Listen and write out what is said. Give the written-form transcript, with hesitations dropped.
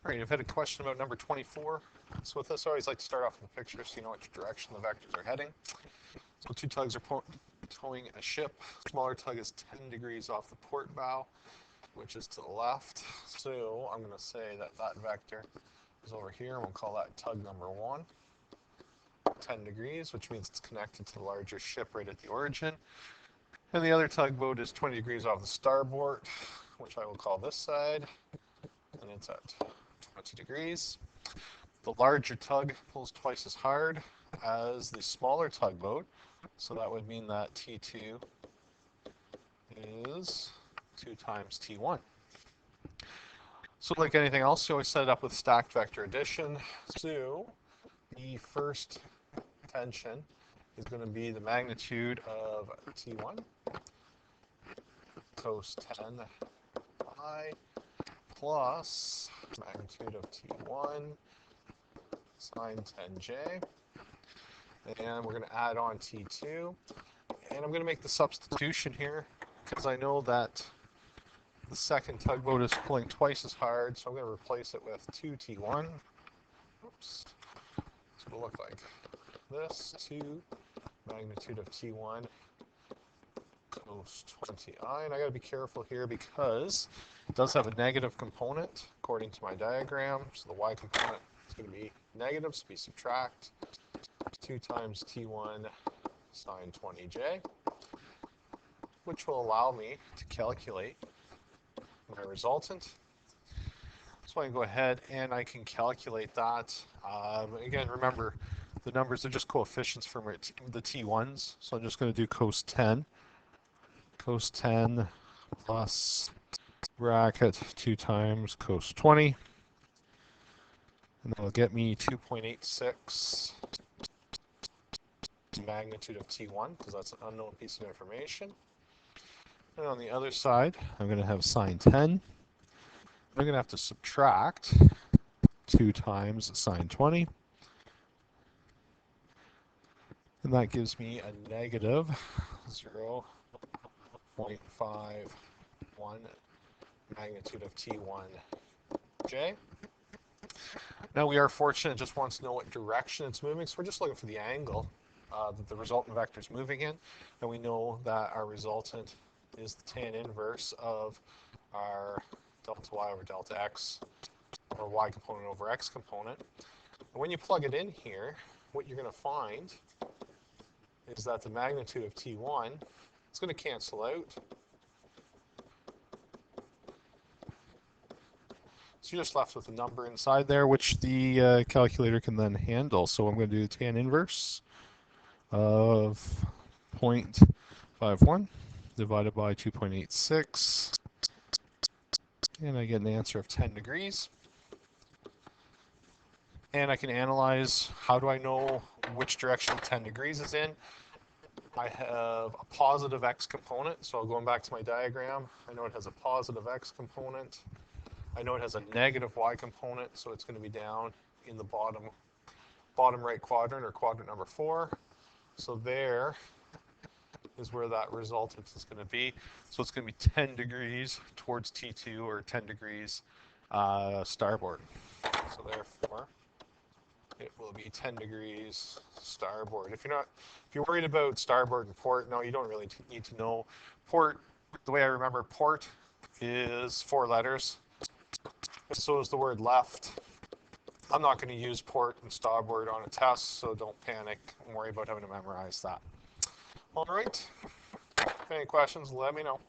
All right, you've had a question about number 24. So with this, I always like to start off with the picture so you know which direction the vectors are heading. So two tugs are towing a ship. Smaller tug is 10 degrees off the port bow, which is to the left. So I'm going to say that that vector is over here, and we'll call that tug number 1. 10 degrees, which means it's connected to the larger ship right at the origin. And the other tugboat is 20 degrees off the starboard, which I will call this side, and it's at 20 degrees. The larger tug pulls twice as hard as the smaller tugboat, so that would mean that T2 is 2 times T1. So like anything else, you always set it up with stacked vector addition. So the first tension is going to be the magnitude of T1 cos 10 I plus magnitude of T1 sine 10J. And we're going to add on T2. And I'm going to make the substitution here because I know that the second tugboat is pulling twice as hard, so I'm going to replace it with 2T1. Oops. So it'll look like this, 2 magnitude of T1 cos 20I. And I got to be careful here because it does have a negative component according to my diagram. So the y component is going to be negative, so we subtract 2 times T1 sine 20J, which will allow me to calculate my resultant. So I can go ahead and I can calculate that. Again, remember, the numbers are just coefficients from the T1s. So I'm just going to do cos 10 plus bracket 2 times cos 20. And that'll get me 2.86 magnitude of T1, because that's an unknown piece of information. And on the other side, I'm going to have sine 10. I'm going to have to subtract 2 times sine 20. And that gives me a negative 0.51 magnitude of T1J. Now we are fortunate, it just wants to know what direction it's moving, so we're just looking for the angle that the resultant vector is moving in. And we know that our resultant is the tan inverse of our delta y over delta x, or y component over x component. And when you plug it in here, what you're going to find is that the magnitude of T1 is going to cancel out. So you're just left with a number inside there, which the calculator can then handle. So I'm going to do tan inverse of 0.51 divided by 2.86. And I get an answer of 10 degrees. And I can analyze, how do I know which direction 10 degrees is in? I have a positive x component, so going back to my diagram, I know it has a positive x component. I know it has a negative y component, so it's going to be down in the bottom right quadrant, or quadrant number 4. So there is where that resultant is going to be. So it's going to be 10 degrees towards T2, or 10 degrees starboard. So therefore, it will be 10 degrees starboard. If you're worried about starboard and port, no, you don't really need to know. Port, the way I remember port, is 4 letters. So is the word left. I'm not going to use port and starboard on a test, so don't panic and worry about having to memorize that. All right. If any questions, let me know.